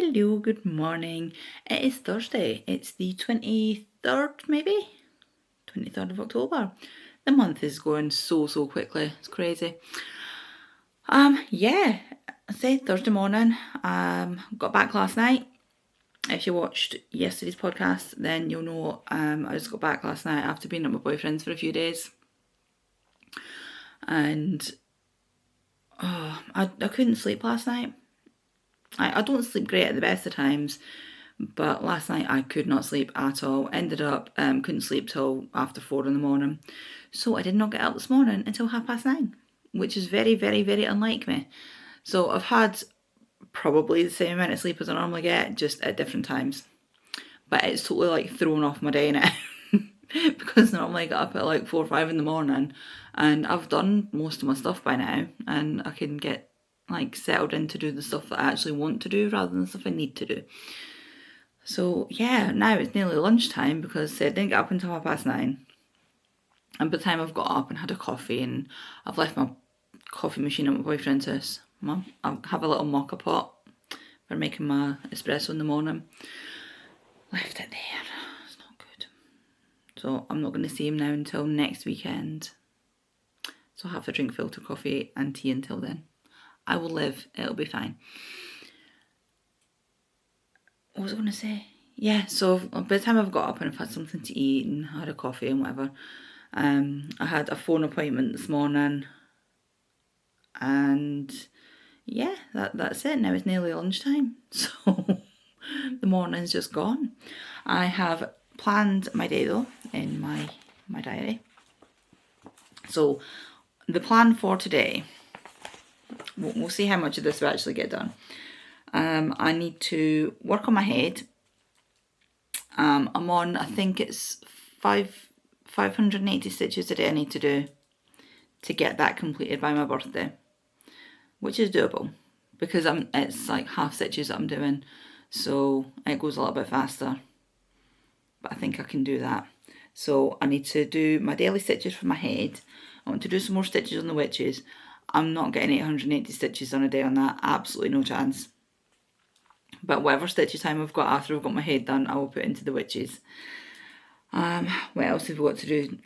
Hello, good morning. It is Thursday. It's the 23rd, maybe? 23rd of October. The month is going so quickly. It's crazy. Yeah, I say Thursday morning. Got back last night. If you watched yesterday's podcast, then you'll know I just got back last night after being at my boyfriend's for a few days. And I couldn't sleep last night. I don't sleep great at the best of times, but last night I could not sleep at all. Ended up couldn't sleep till after 4 in the morning. So I did not get up this morning until 9:30, which is very, very, very unlike me. So I've had probably the same amount of sleep as I normally get, just at different times. But it's totally like thrown off my day now. Because normally I get up at like 4 or 5 in the morning and I've done most of my stuff by now and I can get like settled in to do the stuff that I actually want to do rather than the stuff I need to do. So yeah, now it's nearly lunchtime because I didn't get up until 9:30. And by the time I've got up and had a coffee and I've left my coffee machine at my boyfriend's house, I have a little mocha pot for making my espresso in the morning. Left it there. It's not good. So I'm not going to see him now until next weekend. So I'll have to drink filter coffee and tea until then. I will live. It'll be fine. What was I going to say? Yeah, so by the time I've got up and I've had something to eat and had a coffee and whatever, I had a phone appointment this morning. And yeah, that's it. Now it's nearly lunchtime. So the morning's just gone. I have planned my day though in my diary. So the plan for today, we'll see how much of this we actually get done. I need to work on my head. I'm on, I think it's 580 stitches a day I need to do to get that completed by my birthday, which is doable because it's like half stitches that I'm doing, so it goes a little bit faster, but I think I can do that. So I need to do my daily stitches for my head. I want to do some more stitches on the witches. I'm not getting 880 stitches on a day on that, absolutely no chance. But whatever stitches time I've got after I've got my head done, I will put into the witches. What else have we got to do?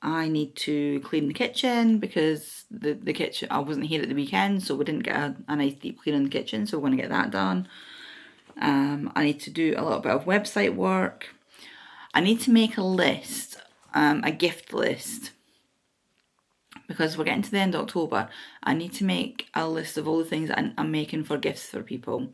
I need to clean the kitchen because the kitchen, I wasn't here at the weekend, so we didn't get a nice deep clean in the kitchen, so we're going to get that done. I need to do a little bit of website work. I need to make a list, a gift list, because we're getting to the end of October. I need to make a list of all the things that I'm making for gifts for people,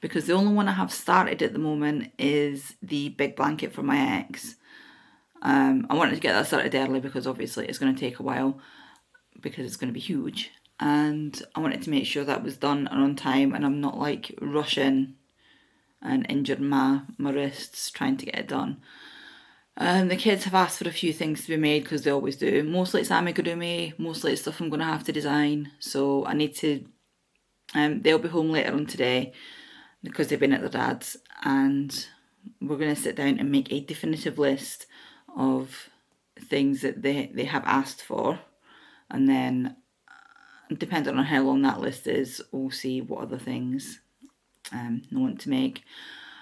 because the only one I have started at the moment is the big blanket for my ex. I wanted to get that started early because obviously it's going to take a while because it's going to be huge, and I wanted to make sure that was done and on time and I'm not like rushing and injuring my wrists trying to get it done. The kids have asked for a few things to be made because they always do. Mostly it's amigurumi, mostly it's stuff I'm going to have to design, so I need to, they'll be home later on today because they've been at their dad's, and we're going to sit down and make a definitive list of things that they have asked for, and then depending on how long that list is, we'll see what other things I want to make.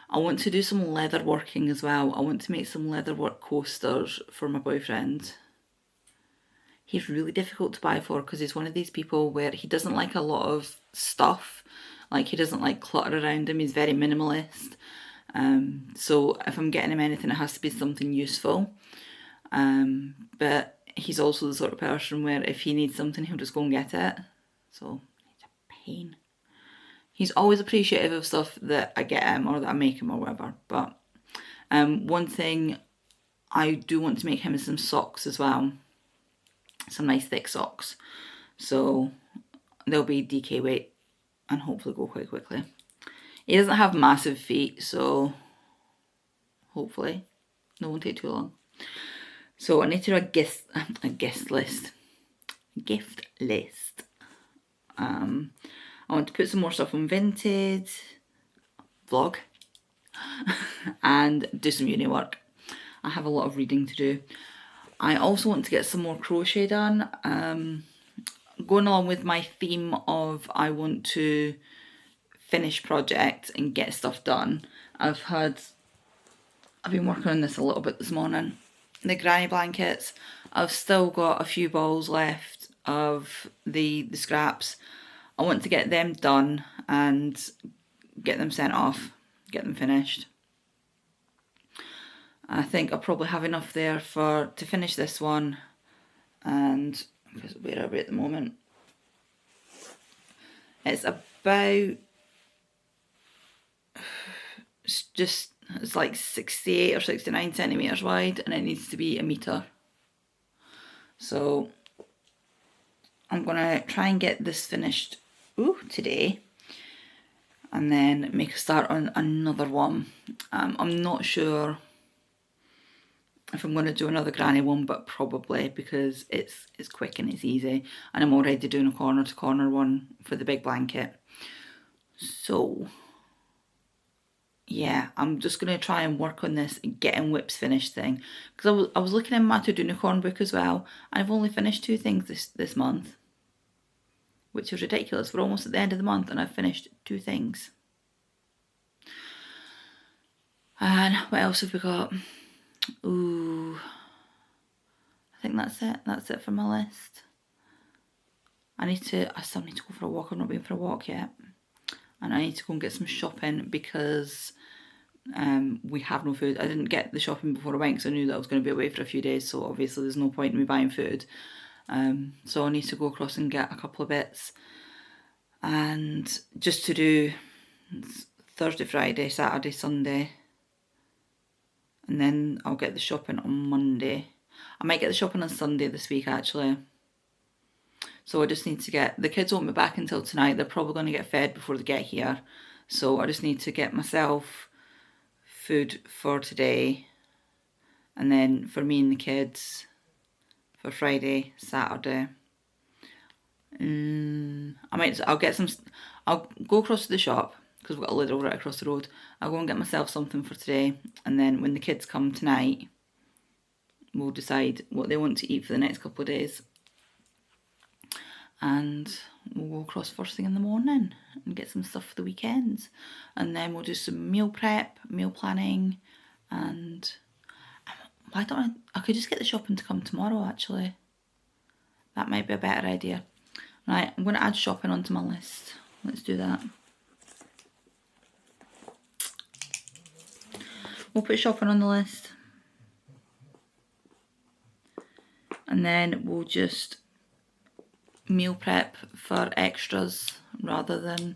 I want to do some leather working as well. I want to make some leatherwork coasters for my boyfriend. He's really difficult to buy for because he's one of these people where he doesn't like a lot of stuff. Like, he doesn't like clutter around him. He's very minimalist. So if I'm getting him anything, it has to be something useful. But he's also the sort of person where if he needs something, he'll just go and get it. So it's a pain. He's always appreciative of stuff that I get him or that I make him or whatever. But one thing I do want to make him is some socks as well. Some nice thick socks. So they'll be DK weight and hopefully go quite quickly. He doesn't have massive feet, so hopefully it won't take too long. So I need to do a gift list. I want to put some more stuff on Vinted, vlog, and do some uni work. I have a lot of reading to do. I also want to get some more crochet done. Going along with my theme of I want to finish projects and get stuff done. I've been working on this a little bit this morning. The granny blankets, I've still got a few balls left of the scraps. I want to get them done and get them sent off, get them finished. I think I'll probably have enough there to finish this one. And where are we at the moment? It's about it's like 68 or 69 centimetres wide, and it needs to be a metre. So I'm gonna try and get this finished today, and then make a start on another one. I'm not sure if I'm going to do another granny one, but probably, because it's quick and it's easy, and I'm already doing a corner to corner one for the big blanket. So yeah, I'm just going to try and work on this getting whips finished thing, because I was looking in my to-do-unicorn book as well, and I've only finished 2 things this month, which is ridiculous. We're almost at the end of the month and I've finished 2 things. And what else have we got? Ooh, I think that's it. That's it for my list. I still need to go for a walk. I've not been for a walk yet. And I need to go and get some shopping, because we have no food. I didn't get the shopping before I went because I knew that I was going to be away for a few days, so obviously there's no point in me buying food. So I need to go across and get a couple of bits. And just to do Thursday, Friday, Saturday, Sunday. And then I'll get the shopping on Monday. I might get the shopping on Sunday this week, actually. So I just need to get... The kids won't be back until tonight. They're probably going to get fed before they get here. So I just need to get myself food for today. And then for me and the kids for Friday, Saturday. I'll go across to the shop, because we've got a Lidl right across the road. I'll go and get myself something for today, and then when the kids come tonight, we'll decide what they want to eat for the next couple of days. And we'll go across first thing in the morning and get some stuff for the weekend. And then we'll do some meal prep, meal planning, and I could just get the shopping to come tomorrow, actually. That might be a better idea. Right, I'm going to add shopping onto my list. Let's do that. We'll put shopping on the list. And then we'll just meal prep for extras rather than...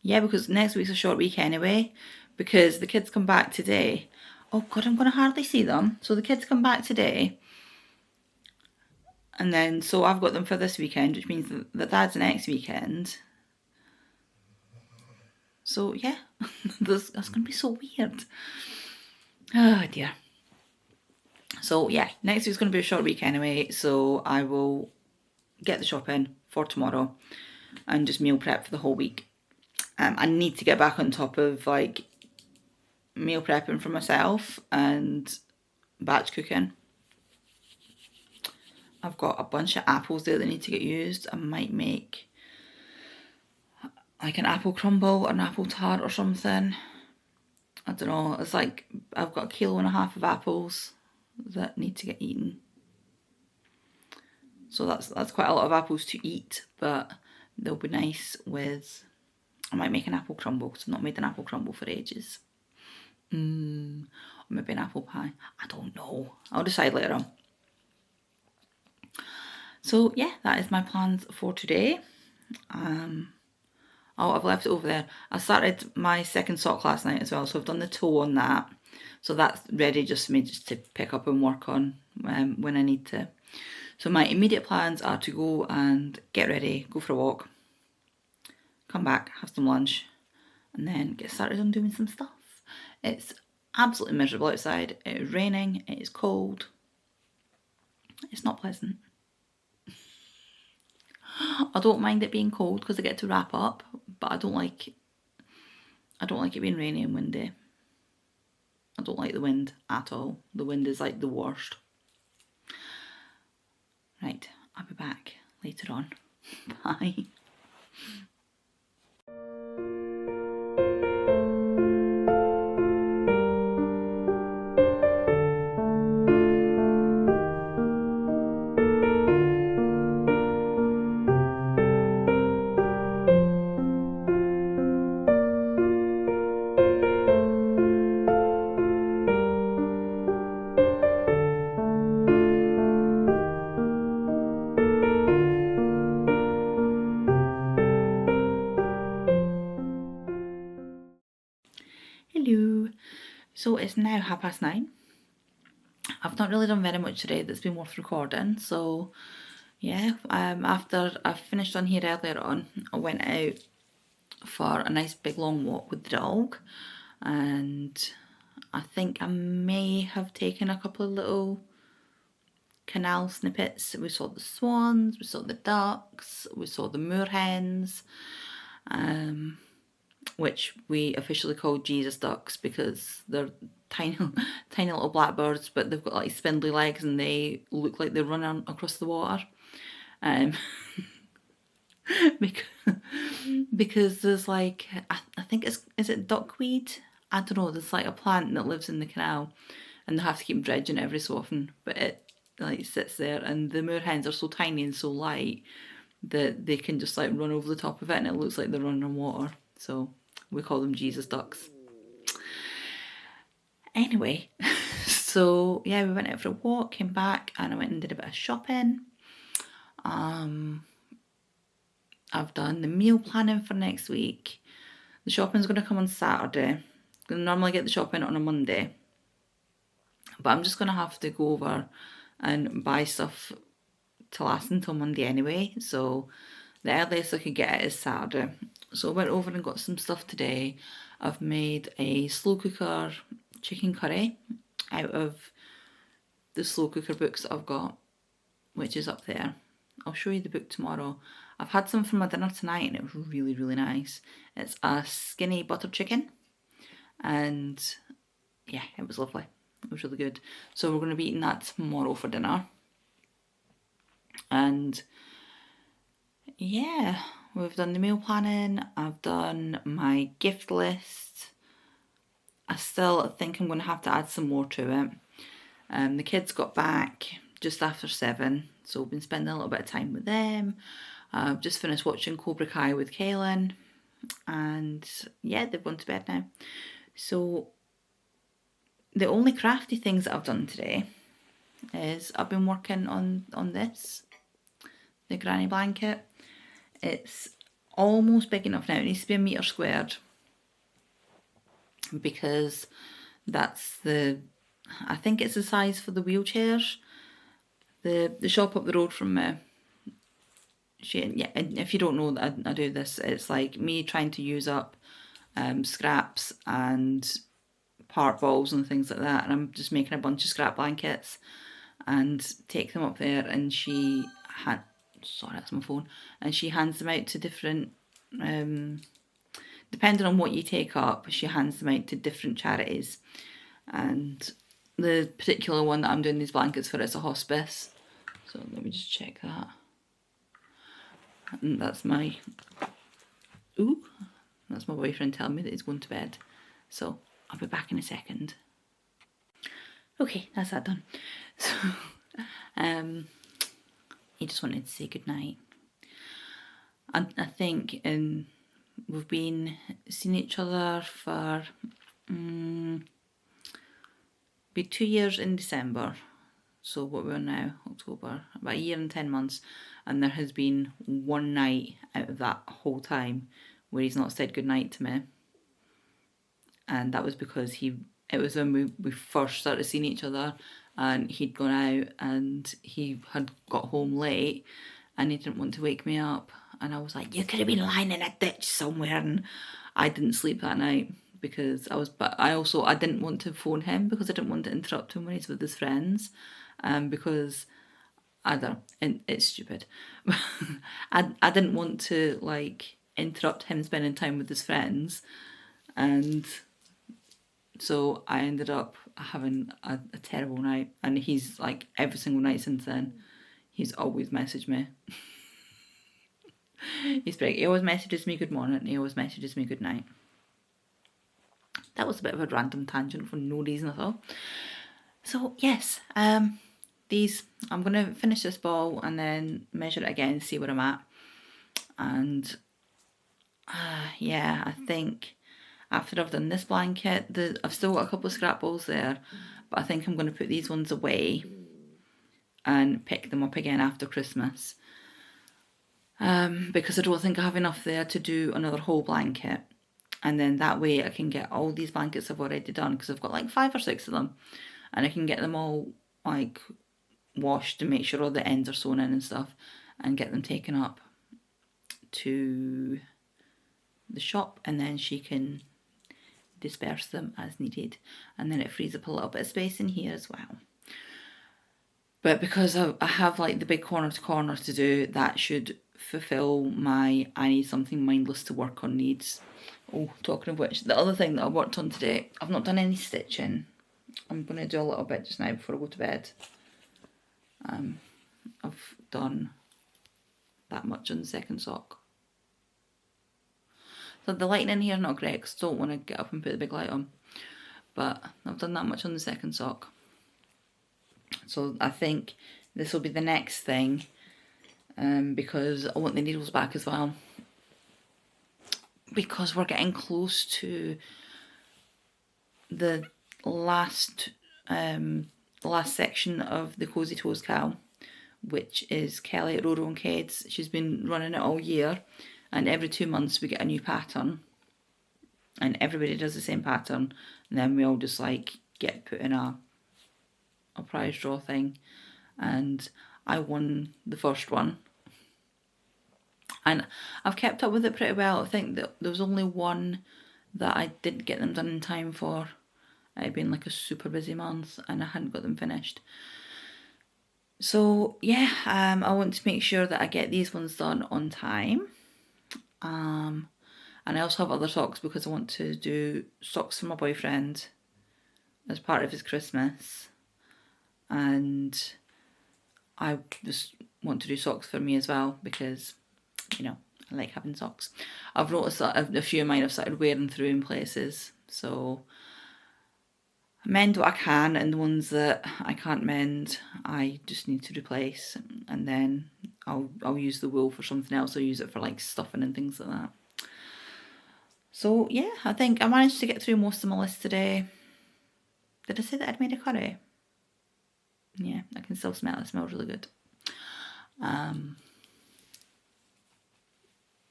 Yeah, because next week's a short week anyway, because the kids come back today. Oh God, I'm going to hardly see them. So the kids come back today. And then, so I've got them for this weekend, which means that Dad's next weekend. So yeah, that's going to be so weird. Oh dear. So yeah, next week's going to be a short week anyway, so I will get the shopping for tomorrow and just meal prep for the whole week. I need to get back on top of like meal prepping for myself and batch cooking. I've got a bunch of apples there that need to get used. I might make like an apple crumble or an apple tart or something. I don't know. It's like I've got 1.5 kilos of apples that need to get eaten. So that's quite a lot of apples to eat, but they'll be nice with... I might make an apple crumble, because I've not made an apple crumble for ages. Or maybe an apple pie. I don't know. I'll decide later on. So yeah, that is my plans for today. Oh, I've left it over there. I started my second sock last night as well, so I've done the toe on that. So that's ready just for me just to pick up and work on when I need to. So my immediate plans are to go and get ready, go for a walk, come back, have some lunch, and then get started on doing some stuff. It's absolutely miserable outside. It is raining, it is cold. It's not pleasant. I don't mind it being cold because I get to wrap up, but I don't like it being rainy and windy. I don't like the wind at all. The wind is like the worst. Right, I'll be back later on. Bye. So it's now 9:30. I've not really done very much today that's been worth recording, so yeah, after I finished on here earlier on, I went out for a nice big long walk with the dog, and I think I may have taken a couple of little canal snippets. We saw the swans, we saw the ducks, we saw the moorhens, which we officially call Jesus ducks because they're tiny, tiny little blackbirds, but they've got like spindly legs and they look like they're running across the water. Because there's like, I think is it duckweed? I don't know. There's like a plant that lives in the canal, and they have to keep dredging it every so often. But it like sits there, and the moorhens are so tiny and so light that they can just like run over the top of it, and it looks like they're running on water. So we call them Jesus ducks. Anyway, so yeah, we went out for a walk, came back, and I went and did a bit of shopping. I've done the meal planning for next week. The shopping's going to come on Saturday. I'm going to normally get the shopping on a Monday, but I'm just going to have to go over and buy stuff to last until Monday anyway, so the earliest I could get it is Saturday. So I went over and got some stuff today. I've made a slow cooker chicken curry out of the slow cooker books that I've got, which is up there. I'll show you the book tomorrow. I've had some for my dinner tonight and it was really, really nice. It's a skinny butter chicken, and yeah, it was lovely. It was really good. So we're going to be eating that tomorrow for dinner. And yeah, we've done the meal planning. I've done my gift list. I still think I'm going to have to add some more to it. The kids got back just after 7, so we've been spending a little bit of time with them. I've just finished watching Cobra Kai with Kaylin, and yeah, they've gone to bed now. So the only crafty things that I've done today is I've been working on this, the granny blanket. It's almost big enough now. It needs to be 1 metre squared, because that's I think it's the size for the wheelchairs. The shop up the road from me, yeah, and if you don't know that I do this, it's like me trying to use up scraps and part balls and things like that, and I'm just making a bunch of scrap blankets and take them up there, and sorry, that's my phone, and she hands them out to different, depending on what you take up, she hands them out to different charities. And the particular one that I'm doing these blankets for is a hospice. So let me just check that. And that's my boyfriend telling me that he's going to bed. So I'll be back in a second. Okay, that's that done. So he just wanted to say goodnight. I think we've been seeing each other for be 2 years in December. So what we're now, October, about 1 year and 10 months, and there has been one night out of that whole time where he's not said goodnight to me. And that was because it was when we first started seeing each other, and he'd gone out and he had got home late and he didn't want to wake me up, and I was like, you could have been lying in a ditch somewhere. And I didn't sleep that night because I didn't want to phone him because I didn't want to interrupt him when he's with his friends, because I don't know, and it's stupid. I didn't want to like interrupt him spending time with his friends, and so I ended up having a terrible night. And he's like, every single night since then, he's always messaged me. He always messages me good morning, and he always messages me good night. That was a bit of a random tangent for no reason at all. So yes, I'm going to finish this ball and then measure it again, see where I'm at. And yeah, I think after I've done this blanket, I've still got a couple of scrap balls there, but I think I'm going to put these ones away and pick them up again after Christmas, because I don't think I have enough there to do another whole blanket. And then that way I can get all these blankets I've already done, because I've got like 5 or 6 of them, and I can get them all like washed and make sure all the ends are sewn in and stuff, and get them taken up to the shop, and then she can disperse them as needed, and then it frees up a little bit of space in here as well. But because I have like the big corner to corner to do, that should fulfill my I need something mindless to work on needs. Oh, talking of which, the other thing that I worked on today, I've not done any stitching. I'm going to do a little bit just now before I go to bed. I've done that much on the second sock. So the lighting in here not great because I don't want to get up and put the big light on. But I've done that much on the second sock. So I think this will be the next thing, because I want the needles back as well. Because we're getting close to the last section of the Cozy Toes cowl, which is Kelly at Roro and Keds. She's been running it all year, and every 2 months we get a new pattern, and everybody does the same pattern, and then we all just like get put in a prize draw thing, and I won the first one, and I've kept up with it pretty well. I think that there was only one that I didn't get them done in time for. It had been like a super busy month and I hadn't got them finished. So yeah, I want to make sure that I get these ones done on time. And I also have other socks because I want to do socks for my boyfriend as part of his Christmas. And I just want to do socks for me as well because, you know, I like having socks. I've noticed that a few of mine have started wearing through in places, so I mend what I can, and the ones that I can't mend I just need to replace, and then I'll use the wool for something else. I'll use it for like stuffing and things like that. So yeah, I think I managed to get through most of my list today. Did I say that I'd made a curry? Yeah, I can still smell it. It smells really good.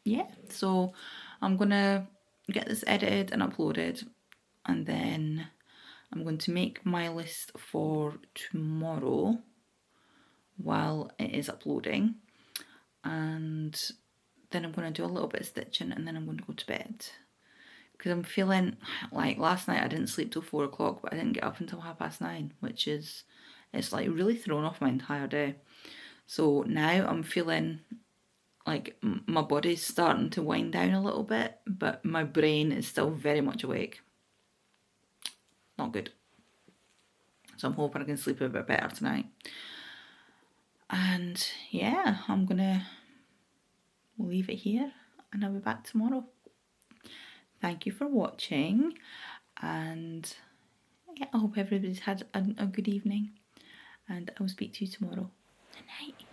Yeah, so I'm gonna get this edited and uploaded, and then I'm going to make my list for tomorrow while it is uploading, and then I'm going to do a little bit of stitching, and then I'm going to go to bed because I'm feeling like last night I didn't sleep till 4 o'clock, but I didn't get up until 9:30, which is, it's like really thrown off my entire day. So now I'm feeling like my body's starting to wind down a little bit, but my brain is still very much awake. Not good. So I'm hoping I can sleep a bit better tonight. And yeah, I'm gonna leave it here and I'll be back tomorrow. Thank you for watching, and yeah, I hope everybody's had a good evening, and I'll speak to you tomorrow. Good night.